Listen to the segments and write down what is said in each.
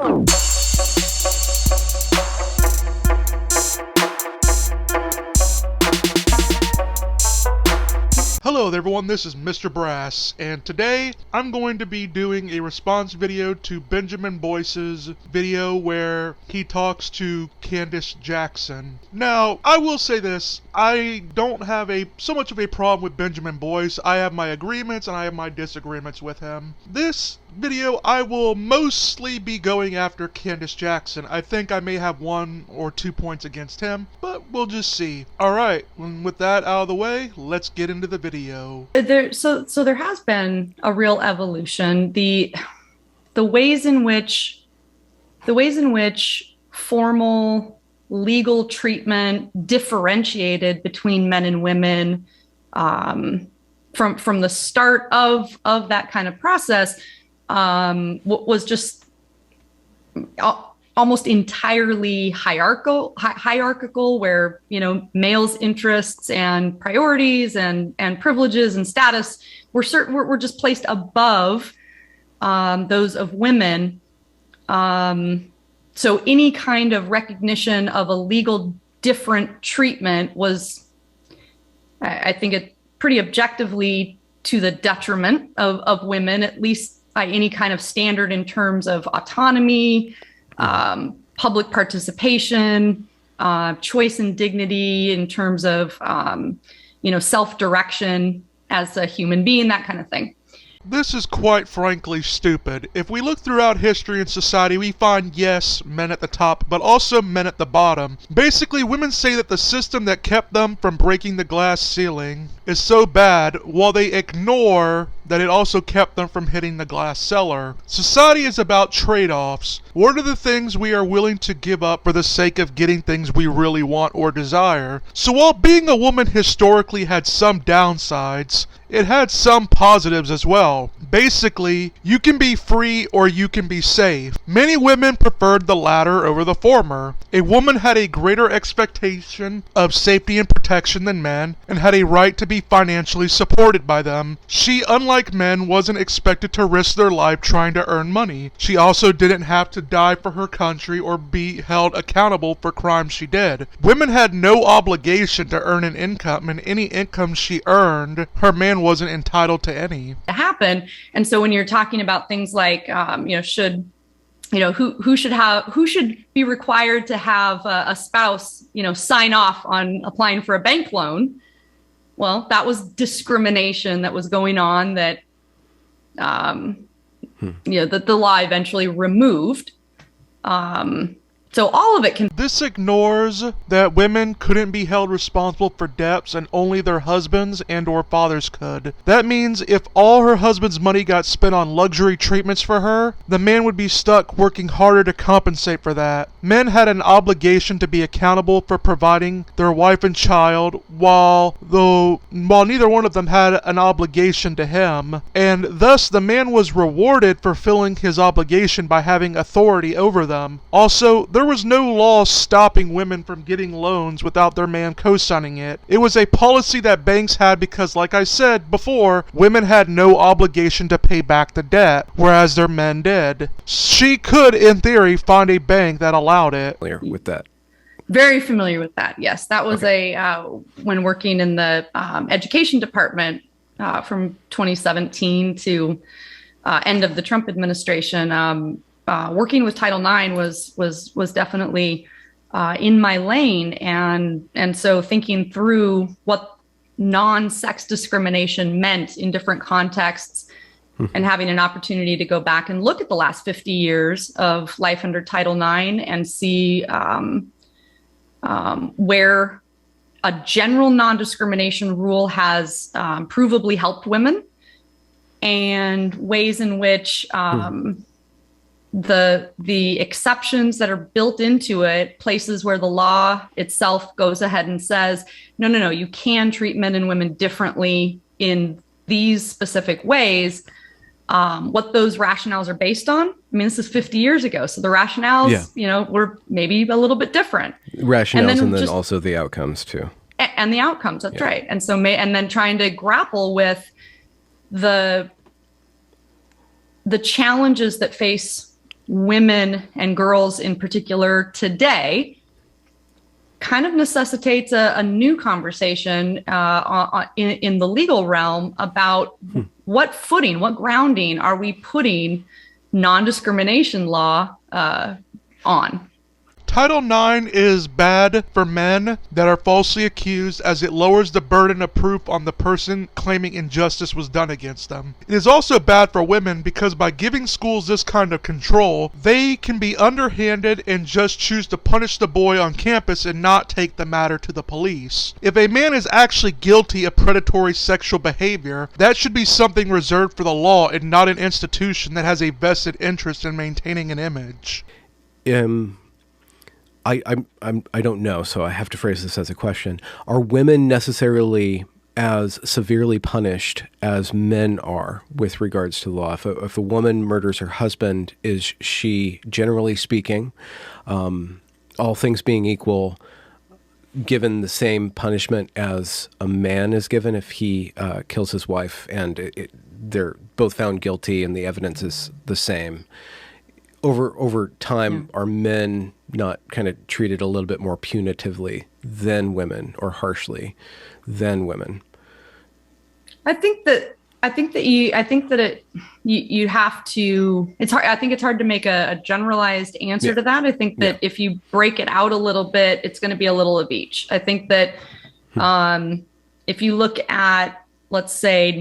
Hello there everyone, this is Mr. Brass, and today I'm going to be doing a response video to Benjamin Boyce's video where he talks to Candace Jackson. Now, I will say this, I don't have so much of a problem with Benjamin Boyce. I have my agreements and I have my disagreements with him. This video, I will mostly be going after Candace Jackson. I think I may have 1 or 2 points against him, but we'll just see. Alright, with that out of the way, let's get into the video. So there has been a real evolution. The ways in which formal legal treatment differentiated between men and women from the start of that kind of process was just almost entirely hierarchical, where, you know, males' interests and priorities and privileges and status were just placed above those of women. So any kind of recognition of a legal different treatment was, I think, it pretty objectively to the detriment of women, at least by any kind of standard in terms of autonomy, public participation, choice and dignity in terms of, self-direction as a human being, that kind of thing. This is quite frankly stupid. If we look throughout history and society, we find, yes, men at the top, but also men at the bottom. Basically, women say that the system that kept them from breaking the glass ceiling is so bad, while they ignore that it also kept them from hitting the glass cellar. Society is about trade-offs. What are the things we are willing to give up for the sake of getting things we really want or desire? So while being a woman historically had some downsides, it had some positives as well. Basically, you can be free or you can be safe. Many women preferred the latter over the former. A woman had a greater expectation of safety and protection than men, and had a right to be financially supported by them. She, unlike men, wasn't expected to risk their life trying to earn money. She also didn't have to die for her country or be held accountable for crimes she did. Women had no obligation to earn an income, and any income she earned, her man wasn't entitled to any. Happen. And so when you're talking about things like, who should be required to have a spouse, sign off on applying for a bank loan? Well, that was discrimination that was going on that, that the law eventually removed. So all of it can... This ignores that women couldn't be held responsible for debts and only their husbands and or fathers could. That means if all her husband's money got spent on luxury treatments for her, the man would be stuck working harder to compensate for that. Men had an obligation to be accountable for providing their wife and child, while neither one of them had an obligation to him, and thus the man was rewarded for filling his obligation by having authority over them. Also, there was no law stopping women from getting loans without their man co-signing it. It was a policy that banks had because, like I said before, women had no obligation to pay back the debt, whereas their men did. She could, in theory, find a bank that allowed it. Familiar with that? Very familiar with that, yes. That was when working in the education department from 2017 to end of the Trump administration. Working with Title IX was definitely in my lane, and so thinking through what non-sex discrimination meant in different contexts, and having an opportunity to go back and look at the last 50 years of life under Title IX and see where a general non-discrimination rule has provably helped women, and ways in which the exceptions that are built into it, places where the law itself goes ahead and says, no, you can treat men and women differently in these specific ways. What those rationales are based on, I mean, this is 50 years ago, so the rationales, were maybe a little bit different. Rationales and then also the outcomes too. And the outcomes, that's right. And so, and then trying to grapple with the challenges that face women and girls in particular today kind of necessitates a new conversation in the legal realm about what footing, what grounding are we putting non-discrimination law on. Title IX is bad for men that are falsely accused, as it lowers the burden of proof on the person claiming injustice was done against them. It is also bad for women because by giving schools this kind of control, they can be underhanded and just choose to punish the boy on campus and not take the matter to the police. If a man is actually guilty of predatory sexual behavior, that should be something reserved for the law and not an institution that has a vested interest in maintaining an image. I don't know, so I have to phrase this as a question. Are women necessarily as severely punished as men are with regards to the law? If a woman murders her husband, is she, generally speaking, all things being equal, given the same punishment as a man is given if he kills his wife and they're both found guilty and the evidence is the same? Over time, are men not kind of treated a little bit more punitively than women, or harshly than women? I think that you have to. It's hard. I think it's hard to make a generalized answer to that. I think that if you break it out a little bit, it's going to be a little of each. I think that if you look at, let's say,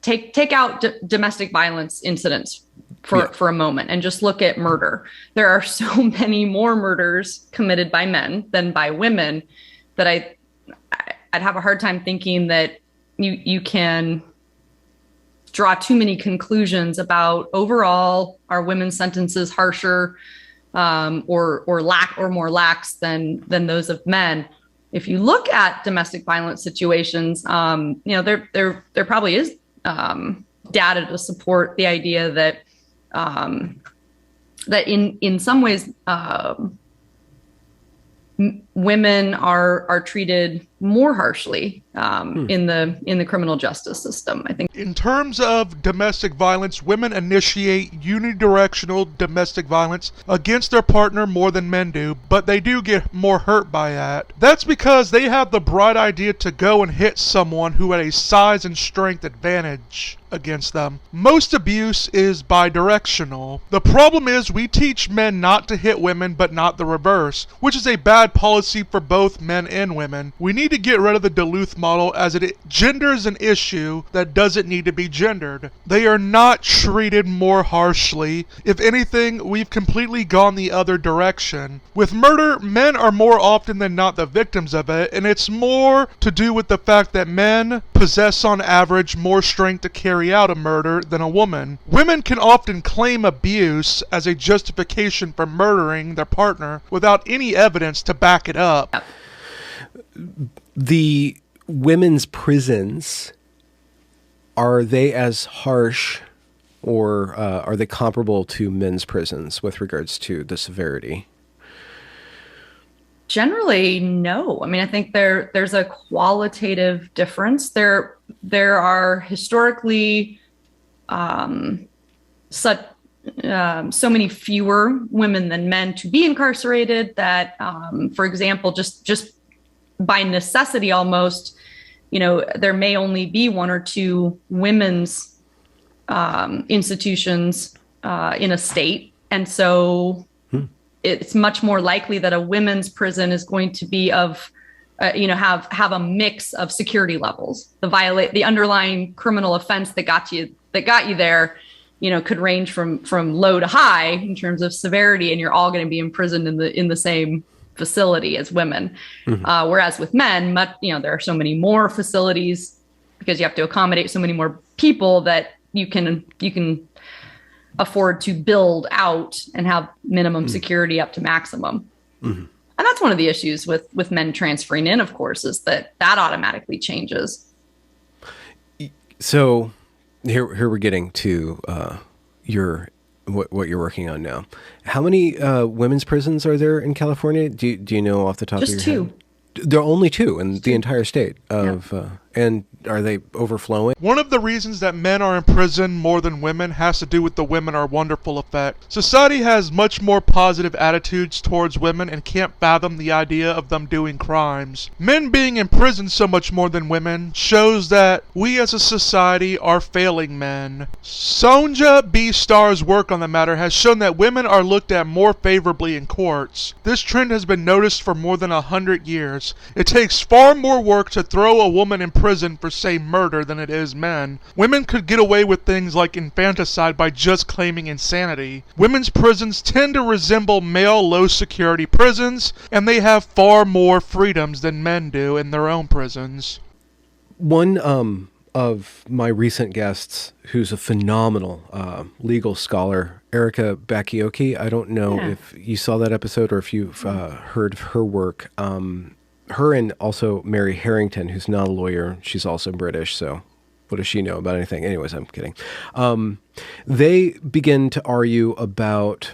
take out domestic violence incidents for a moment and just look at murder. There are so many more murders committed by men than by women that I'd have a hard time thinking that you can draw too many conclusions about overall are women's sentences harsher or more lax than those of men. If you look at domestic violence situations, there probably is data to support the idea that that in some ways women are treated more harshly in the criminal justice system. I think in terms of domestic violence, women initiate unidirectional domestic violence against their partner more than men do, but they do get more hurt by that. That's because they have the bright idea to go and hit someone who had a size and strength advantage against them. Most abuse is bidirectional. The problem is we teach men not to hit women but not the reverse, which is a bad policy for both men and women. We need to get rid of the Duluth model, as it genders an issue that doesn't need to be gendered. They are not treated more harshly. If anything, we've completely gone the other direction. With murder, men are more often than not the victims of it, and it's more to do with the fact that men possess on average more strength to carry out a murder than a woman. Women can often claim abuse as a justification for murdering their partner without any evidence to back it up. The women's prisons, are they as harsh, or are they comparable to men's prisons with regards to the severity? Generally, no. I mean, I think there's a qualitative difference. There are historically so many fewer women than men to be incarcerated that, for example, just by necessity almost, there may only be one or two women's institutions in a state. And so it's much more likely that a women's prison is going to be have a mix of security levels. The underlying criminal offense that got you there, could range from low to high in terms of severity, and you're all going to be imprisoned in the same facility as women. Whereas with men, there are so many more facilities because you have to accommodate so many more people that you can afford to build out and have minimum security up to maximum. And that's one of the issues with men transferring in, of course, is that automatically changes. So here we're getting to what you're working on now. How many women's prisons are there in California? Do you know off the top of your head? Just two. There are only two in the entire state of, and are they overflowing? One of the reasons that men are in prison more than women has to do with the women are wonderful effect. Society has much more positive attitudes towards women and can't fathom the idea of them doing crimes. Men being in prison so much more than women shows that we as a society are failing men. Sonja B. Starr's work on the matter has shown that women are looked at more favorably in courts. This trend has been noticed for more than 100 years. It takes far more work to throw a woman in prison for, say, murder than it is men. Women could get away with things like infanticide by just claiming insanity. Women's prisons tend to resemble male low-security prisons, and they have far more freedoms than men do in their own prisons. One of my recent guests, who's a phenomenal legal scholar, Erica Bakioki. I don't know if you saw that episode or if you've heard of her work. Her and also Mary Harrington, who's not a lawyer. She's also British, so what does she know about anything? Anyways, I'm kidding. They begin to argue about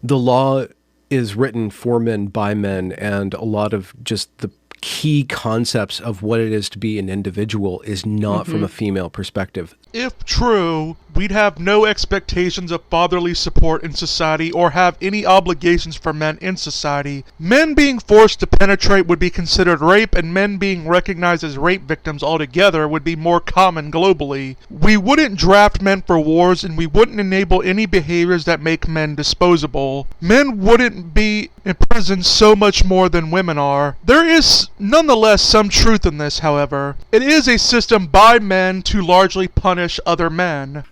the law is written for men by men, and a lot of just the key concepts of what it is to be an individual is not from a female perspective. If true, we'd have no expectations of fatherly support in society or have any obligations for men in society. Men being forced to penetrate would be considered rape, and men being recognized as rape victims altogether would be more common globally. We wouldn't draft men for wars, and we wouldn't enable any behaviors that make men disposable. Men wouldn't be in prison so much more than women are. There is nonetheless some truth in this, however. It is a system by men to largely punish other men.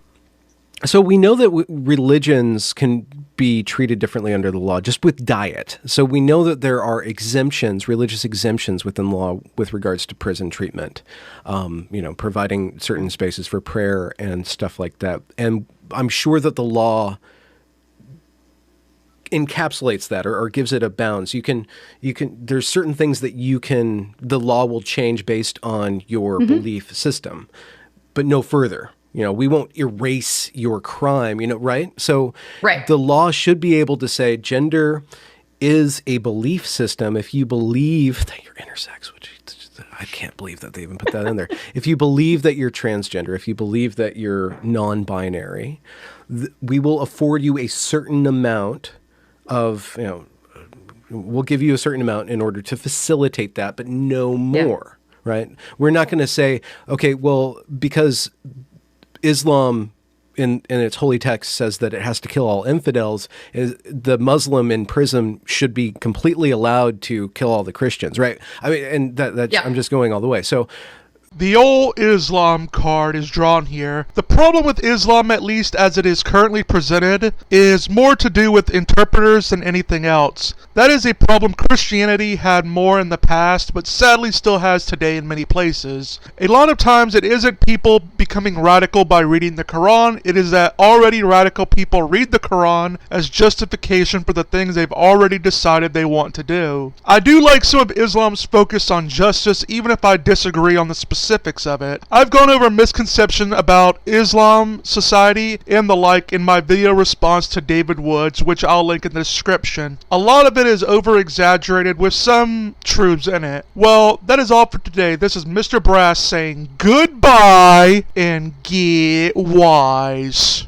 So we know that religions can be treated differently under the law, just with diet. So we know that there are exemptions, religious exemptions within law with regards to prison treatment, providing certain spaces for prayer and stuff like that. And I'm sure that the law encapsulates that or gives it a bounds. There's certain things that the law will change based on your belief system, but no further. We won't erase your crime, right? So the law should be able to say gender is a belief system. If you believe that you're intersex, which I can't believe that they even put that in there. If you believe that you're transgender, if you believe that you're non-binary, we will afford you a certain amount of, we'll give you a certain amount in order to facilitate that, but no more, right? We're not going to say, okay, well, because Islam in its holy text says that it has to kill all infidels, the Muslim in prison should be completely allowed to kill all the Christians, right? I mean, and that I'm just going all the way. So the old Islam card is drawn here. The problem with Islam, at least as it is currently presented, is more to do with interpreters than anything else. That is a problem Christianity had more in the past, but sadly still has today in many places. A lot of times it isn't people becoming radical by reading the Quran, it is that already radical people read the Quran as justification for the things they've already decided they want to do. I do like some of Islam's focus on justice, even if I disagree on the specifics of it. I've gone over misconception about Islam, society, and the like in my video response to David Woods, which I'll link in the description. A lot of it is over-exaggerated with some truths in it. Well, that is all for today. This is Mr. Brass saying goodbye and get wise.